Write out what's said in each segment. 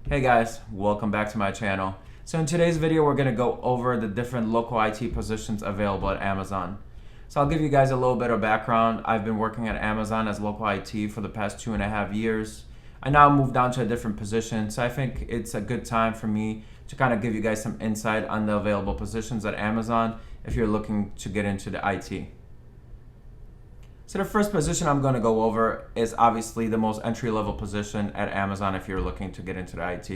Hey guys, welcome back to my channel. So in today's video, we're going to go over the different local IT positions available at Amazon. So I'll give you guys a little bit of background. I've been working at Amazon as local IT for the past 2.5 years. I now moved on to a different position, so I think it's a good time for me to kind of give you guys some insight on the available positions at Amazon if you're looking to get into the IT. So the first position I'm going to go over is obviously the most entry-level position at Amazon if you're looking to get into the IT.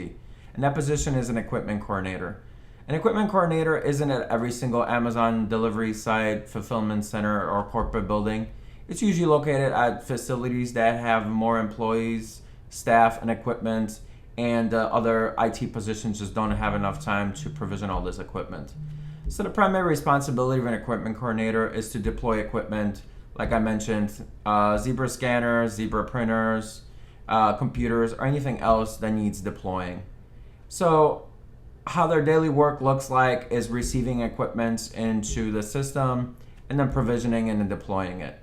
And that position is an equipment coordinator. An equipment coordinator isn't at every single Amazon delivery site, fulfillment center, or corporate building. It's usually located at facilities that have more employees, staff, and equipment, and other IT positions just don't have enough time to provision all this equipment. So the primary responsibility of an equipment coordinator is to deploy equipment, like I mentioned, Zebra scanners, Zebra printers, computers, or anything else that needs deploying. So how their daily work looks like is receiving equipment into the system and then provisioning and then deploying it.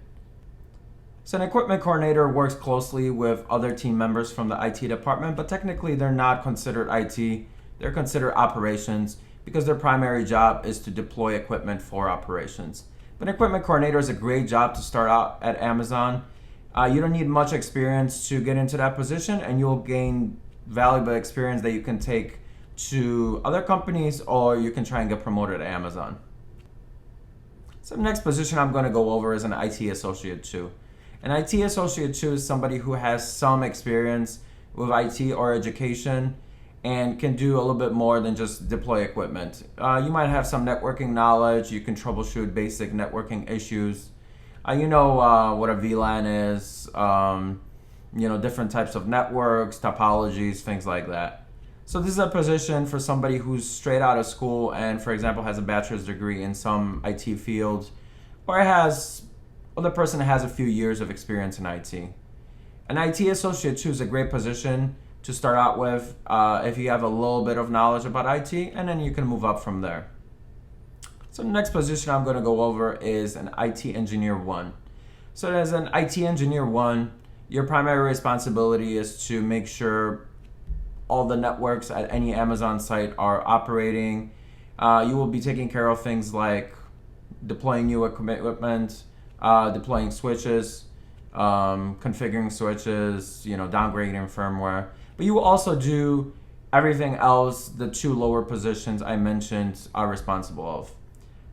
So an equipment coordinator works closely with other team members from the IT department, but technically they're not considered IT, they're considered operations because their primary job is to deploy equipment for operations. But equipment coordinator is a great job to start out at Amazon. You don't need much experience to get into that position, and you'll gain valuable experience that you can take to other companies, or you can try and get promoted at Amazon. So the next position I'm going to go over is an IT Associate 2. An IT Associate 2 is somebody who has some experience with IT or education and can do a little bit more than just deploy equipment. You might have some networking knowledge. You can troubleshoot basic networking issues. You know what a VLAN is, different types of networks, topologies, things like that. So this is a position for somebody who's straight out of school and, for example, has a bachelor's degree in some IT field, or the person has a few years of experience in IT. An IT Associate 2 is a great position to start out with if you have a little bit of knowledge about IT, and then you can move up from there. So the next position I'm going to go over is an IT Engineer 1. So as an IT Engineer 1, your primary responsibility is to make sure all the networks at any Amazon site are operating. You will be taking care of things like deploying new equipment, deploying switches, configuring switches, downgrading firmware. But you will also do everything else the two lower positions I mentioned are responsible of.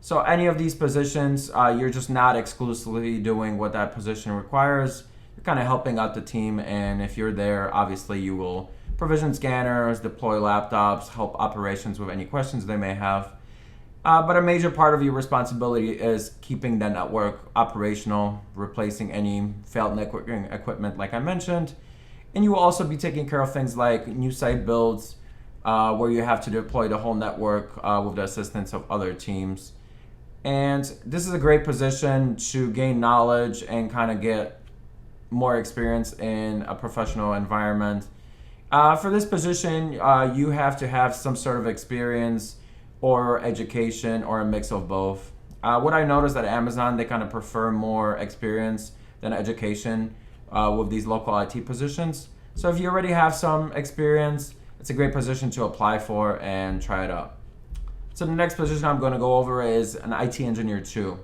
So any of these positions, you're just not exclusively doing what that position requires. You're kind of helping out the team, and if you're there, obviously you will provision scanners, deploy laptops, help operations with any questions they may have. But a major part of your responsibility is keeping the network operational, replacing any failed networking equipment like I mentioned. And you will also be taking care of things like new site builds, where you have to deploy the whole network with the assistance of other teams. And this is a great position to gain knowledge and kind of get more experience in a professional environment. For this position, you have to have some sort of experience or education or a mix of both. What I noticed at Amazon, they kind of prefer more experience than education with these local IT positions. So if you already have some experience, it's a great position to apply for and try it out. So the next position I'm going to go over is an IT Engineer 2.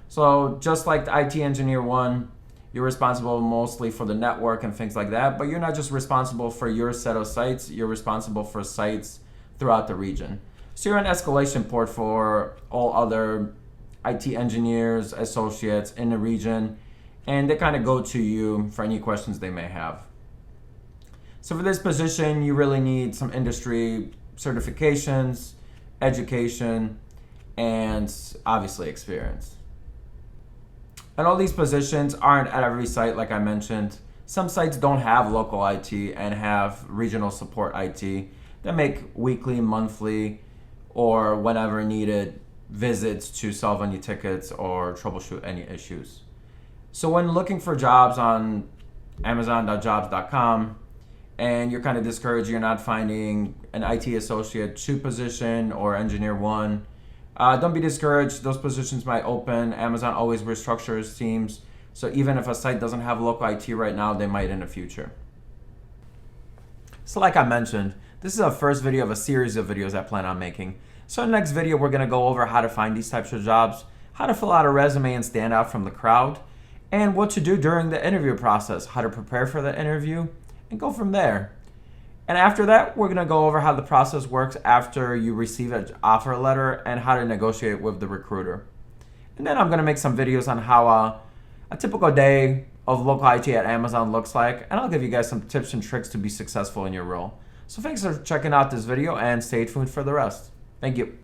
So just like the IT Engineer 1, you're responsible mostly for the network and things like that, but you're not just responsible for your set of sites, you're responsible for sites throughout the region. So you're an escalation port for all other IT engineers, associates in the region, and they kind of go to you for any questions they may have. So for this position, you really need some industry certifications, education, and obviously experience. And all these positions aren't at every site, like I mentioned. Some sites don't have local IT and have regional support IT that make weekly, monthly, or whenever needed visits to solve any tickets or troubleshoot any issues. So when looking for jobs on Amazon.jobs.com and you're kind of discouraged, you're not finding an IT Associate 2 position or Engineer 1, don't be discouraged. Those positions might open. Amazon always restructures teams. So even if a site doesn't have local IT right now, they might in the future. So like I mentioned, This is the first video of a series of videos I plan on making. So in the next video, we're gonna go over how to find these types of jobs, how to fill out a resume and stand out from the crowd, and what to do during the interview process, how to prepare for the interview, and go from there. And after that, we're gonna go over how the process works after you receive an offer letter and how to negotiate with the recruiter. And then I'm gonna make some videos on how a typical day of local IT at Amazon looks like, and I'll give you guys some tips and tricks to be successful in your role. So thanks for checking out this video and stay tuned for the rest. Thank you.